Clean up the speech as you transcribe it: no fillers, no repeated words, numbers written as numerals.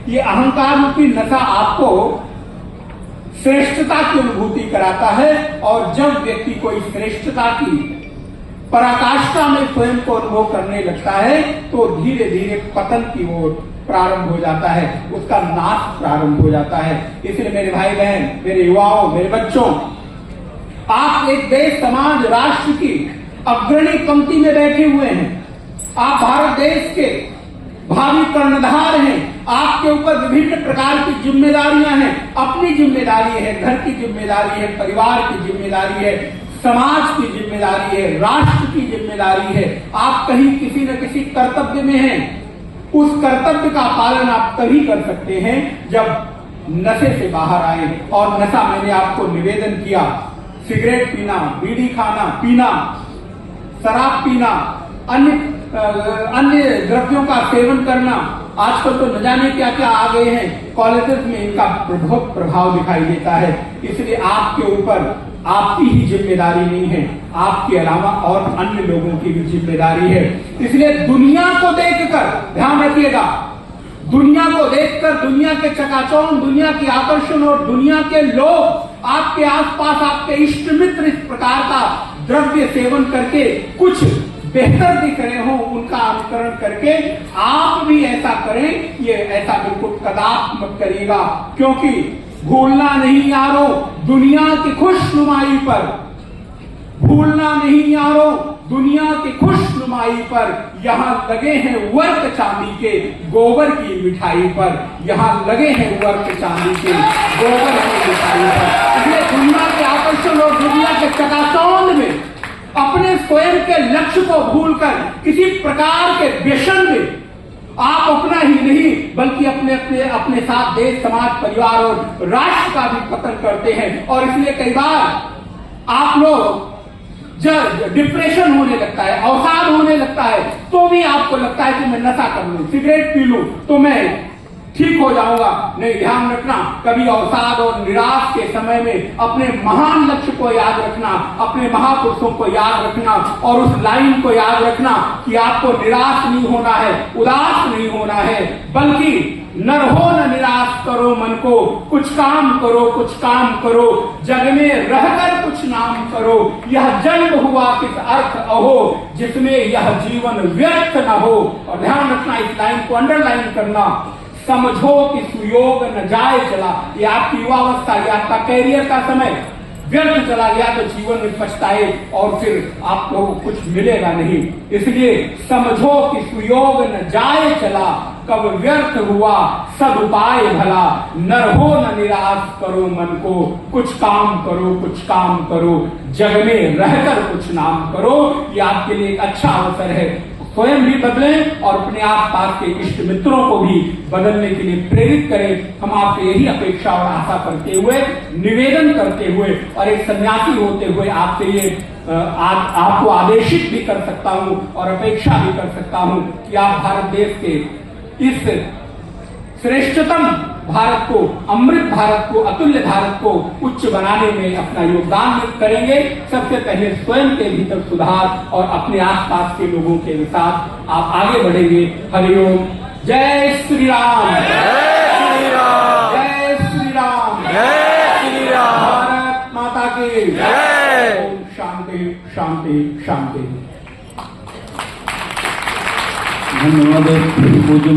ये अहंकार रूपी नशा आपको श्रेष्ठता की अनुभूति कराता है, और जब व्यक्ति कोई श्रेष्ठता की पराकाष्ठा में स्वयं को अनुभव करने लगता है तो धीरे धीरे पतन की ओर प्रारंभ हो जाता है, उसका नाश प्रारंभ हो जाता है। इसलिए मेरे भाई बहन, मेरे युवाओं, मेरे बच्चों, आप एक देश, समाज, राष्ट्र की अग्रणी पंक्ति में बैठे हुए हैं। आप भारत देश के भावी कर्णधार हैं। आपके ऊपर विभिन्न प्रकार की जिम्मेदारियां हैं। अपनी जिम्मेदारी है, घर की जिम्मेदारी है, परिवार की जिम्मेदारी है, समाज की जिम्मेदारी है, राष्ट्र की जिम्मेदारी है। आप कहीं किसी न किसी कर्तव्य में हैं। उस कर्तव्य का पालन आप तभी कर सकते हैं जब नशे से बाहर आए। और नशा, मैंने आपको निवेदन किया, सिगरेट पीना, बीड़ी खाना, पीना, शराब पीना, अन्य द्रव्यों का सेवन करना, आजकल तो न जाने क्या क्या आ गए हैं। कॉलेजेस में इनका बहुत प्रभाव दिखाई देता है। इसलिए आपके ऊपर आपकी ही जिम्मेदारी नहीं है, आपके अलावा और अन्य लोगों की भी जिम्मेदारी है। इसलिए दुनिया को देखकर, ध्यान रखिएगा, दुनिया को देखकर, दुनिया के चकाचौंध, दुनिया की आकर्षण और दुनिया के लोग आपके आसपास, आपके इष्ट मित्र इस प्रकार का द्रव्य सेवन करके कुछ बेहतर दिख रहे हो, उनका अनुकरण करके आप भी ऐसा करें, ये ऐसा बिल्कुल कदापि मत करिएगा। क्योंकि भूलना नहीं यारो दुनिया की खुशनुमाई पर, भूलना नहीं यारो दुनिया की खुशनुमाई पर, यहाँ लगे हैं वर्क चांदी के गोबर की मिठाई पर, यहाँ लगे हैं वर्क चांदी के गोबर की मिठाई पर। इसलिए दुनिया के आकर्षण और दुनिया के चकाचौंध में अपने स्वयं के लक्ष्य को भूलकर किसी प्रकार के व्यसन में आप अपना ही नहीं बल्कि अपने साथ देश, समाज, परिवार और राष्ट्र का भी पतन करते हैं। और इसलिए कई बार आप लोग जब डिप्रेशन होने लगता है, अवसाद होने लगता है, तो भी आपको लगता है कि मैं नशा कर लूं, सिगरेट पी लूं तो मैं ठीक हो जाऊंगा। नहीं, ध्यान रखना, कभी अवसाद और निराश के समय में अपने महान लक्ष्य को याद रखना, अपने महापुरुषों को याद रखना और उस लाइन को याद रखना कि आपको निराश नहीं होना है, उदास नहीं होना है, बल्कि न रहो न निराश करो मन को, कुछ काम करो, कुछ काम करो, जग में रहकर कुछ नाम करो। यह जन्म हुआ किस अर्थ अहो, जिसमें यह जीवन व्यर्थ न हो। और ध्यान रखना, इस लाइन को अंडरलाइन करना, समझो कि सुयोग न जाए चला। ये आपकी युवावस्था, ये आपका कैरियर का समय व्यर्थ चला गया तो जीवन में पछताए और फिर आपको कुछ मिलेगा नहीं। इसलिए समझो कि सुयोग न जाए चला, कब व्यर्थ हुआ सब उपाय भला, न रहो न निराश करो मन को, कुछ काम करो, कुछ काम करो, जग में रहकर कुछ नाम करो। ये आपके लिए एक अच्छा अवसर है। स्वयं भी बदलें और अपने आसपास के इष्ट मित्रों को भी बदलने के लिए प्रेरित करें। हम आपसे यही अपेक्षा और आशा करते हुए, निवेदन करते हुए और एक सन्यासी होते हुए आपसे ये आपको आदेशित भी कर सकता हूं और अपेक्षा भी कर सकता हूं कि आप भारत देश के इस श्रेष्ठतम भारत को, अमृत भारत को, अतुल्य भारत को उच्च बनाने में अपना योगदान करेंगे। सबसे पहले स्वयं के भीतर सुधार और अपने आसपास के लोगों के साथ आप आगे बढ़ेंगे। हरिओम। जय श्री राम, जय श्री राम, जय श्री राम, जय श्री राम। भारत माता की जय। ओम शांति शांति शांति। धन्यवाद पूज्य